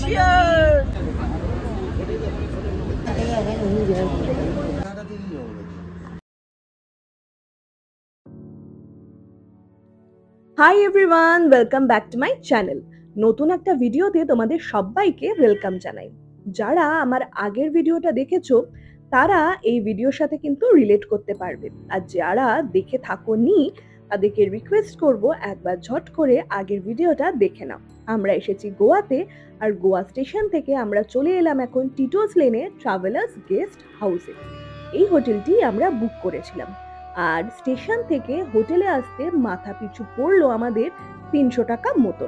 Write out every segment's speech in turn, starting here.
Cheers! Hi everyone, welcome back to my channel. নতুন একটা ভিডিওতে তোমাদের সবাইকে ওয়েলকাম জানাই। যারা আমার আগের ভিডিওটা দেখেছো তারা এই ভিডিওর সাথে কিন্তু রিলেট করতে পারবে, আর যারা দেখে থাকোনি তাদেরকে রিকোয়েস্ট করব একবার ঝট করে আগের ভিডিওটা দেখে নাও। আমরা এসেছি গোয়াতে, আর গোয়া স্টেশন থেকে আমরা চলে এলাম এখন টিটোস লেনে ট্রাভেলার্স গেস্ট হাউসে। এই হোটেলটি আমরা বুক করেছিলাম, আর স্টেশন থেকে হোটেলে আসতে মাথা পিছু পড়লো আমাদের 300 টাকা মতো।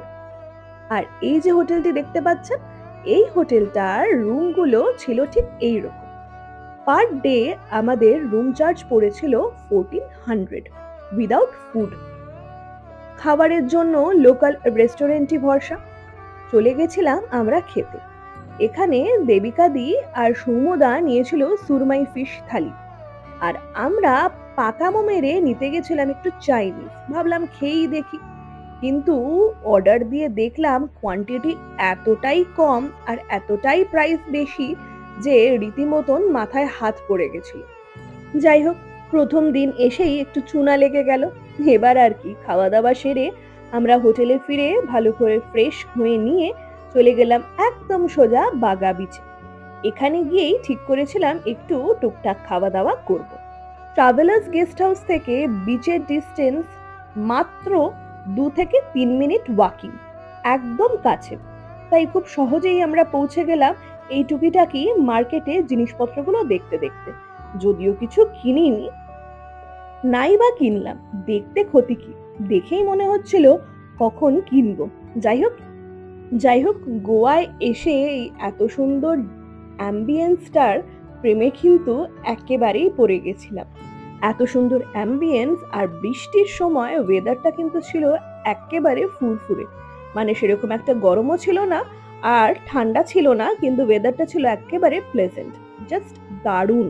আর এই যে হোটেলটি দেখতে পাচ্ছেন, এই হোটেলটার রুমগুলো ছিল ঠিক এইরকম। পার ডে আমাদের রুম চার্জ পড়েছিল 1400 উইদাউট ফুড। খাবারের জন্য লোকাল রেস্টুরেন্টই ভরসা। চলে গেছিলাম আমরা খেতে। এখানে দেবিকা দি আর সৌমদা নিয়েছিল সুরমাই ফিশ থালি, আর আমরা পাকামো মেরে নিতে গেছিলাম একটু চাইনিজ। ভাবলাম খেয়েই দেখি, কিন্তু অর্ডার দিয়ে দেখলাম কোয়ান্টিটি এতটাই কম আর এতটাই প্রাইস বেশি যে রীতিমতন মাথায় হাত পড়ে গেছিল। যাই হোক, প্রথম দিন এসেই একটু চুনা লেগে গেল। এবার আর কি, খাওয়া দাওয়া সেরে আমরা হোটেলে ফিরে ভালো করে ফ্রেশ হয়ে নিয়ে চলে গেলাম একদম সোজা বাগা বিচে। এখানে গিয়েই ঠিক করেছিলাম একটু টুকটাক খাওয়া দাওয়া করব। ট্রাভেলার্স গেস্ট হাউস থেকে বিচের ডিস্টেন্স মাত্র 2 থেকে 3 মিনিট ওয়াকিং, একদম কাছে। তাই খুব সহজেই আমরা পৌঁছে গেলাম এই টুকিটাকি মার্কেটে জিনিসপত্রগুলো দেখতে দেখতে। যদিও কিছু কিনিনি, নাই বা কিনলাম, দেখতে ক্ষতি কি, দেখেই মনে হচ্ছিল কখন কিনবো। যাই হোক গোয়ায় এসে এই এত সুন্দর অ্যাম্বিয়েন্সটার প্রেমে কিন্তু একেবারেই পড়ে গেছিলাম। এত সুন্দর অ্যাম্বিয়েন্স আর বৃষ্টির সময় ওয়েদারটা কিন্তু ছিল একেবারে ফুরফুরে, মানে সেরকম একটা গরমও ছিল না আর ঠান্ডা ছিল না, কিন্তু ওয়েদারটা ছিল একেবারে প্লেজেন্ট, জাস্ট দারুণ।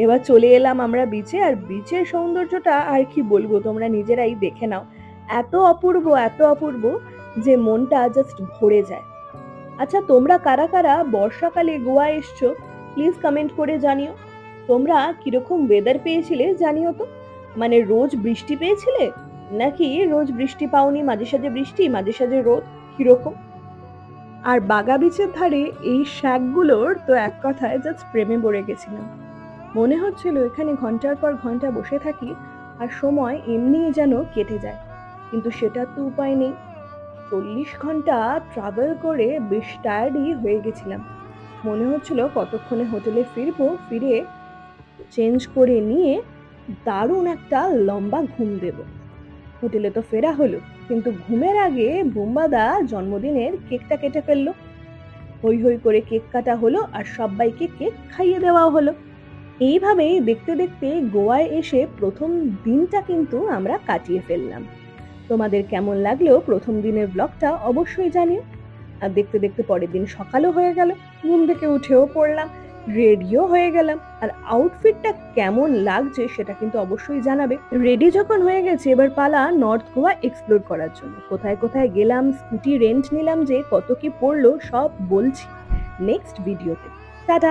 এবার চলে এলাম আমরা বিচে, আর বিচের সৌন্দর্যটা আর কি বলবো, তোমরা নিজেরাই দেখে নাও। এত অপূর্ব যে মনটা জাস্ট ভরে যায়। আচ্ছা, তোমরা কারা কারা বর্ষাকালে গোয়া এসছো প্লিজ কমেন্ট করে জানিও। তোমরা কিরকম ওয়েদার পেয়েছিলে জানিও তো, মানে রোজ বৃষ্টি পেয়েছিলে নাকি রোজ বৃষ্টি পাওনি, মাঝে সাঝে বৃষ্টি মাঝে সাঝে রোদ, কিরকম? আর বাগা বিচের ধারে এই শ্যাকগুলোর তো এক কথায় জাস্ট প্রেমে পড়ে গেছিলাম। মনে হচ্ছিল এখানে ঘন্টার পর ঘন্টা বসে থাকি আর সময় এমনিই যেন কেটে যায়, কিন্তু সেটার তো উপায় নেই। 40 ঘন্টা ট্রাভেল করে বেশ টায়ার্ডই হয়ে গেছিলাম। মনে হচ্ছিল কতক্ষণে হোটেলে ফিরবো, ফিরে চেঞ্জ করে নিয়ে দারুণ একটা লম্বা ঘুম দেব। হোটেলে তো ফেরা হলো, কিন্তু ঘুমের আগে বুম্বাদা জন্মদিনের কেকটা কেটে ফেললো। হই হই করে কেক কাটা হলো আর সবাইকে কেক খাইয়ে দেওয়া হলো। এইভাবেই দেখতে দেখতে গোয়ায় এসে প্রথম দিনটা কিন্তু আমরা কাটিয়ে ফেললাম। তোমাদের কেমন লাগলো প্রথম দিনের ব্লগটা অবশ্যই জানিও। আর দেখতে দেখতে পরের দিন সকালও হয়ে গেল, ঘুম থেকে উঠেও পড়লাম, রেডিও হয়ে গেলাম। আর আউটফিটটা কেমন লাগছে সেটা কিন্তু অবশ্যই জানাবে। রেডি যখন হয়ে গেছে, এবার পালা নর্থ গোয়া এক্সপ্লোর করার জন্য। কোথায় কোথায় গেলাম, স্কুটি রেন্ট নিলাম, যে কত কি পড়লো সব বলছি নেক্সট ভিডিওতে। টাটা।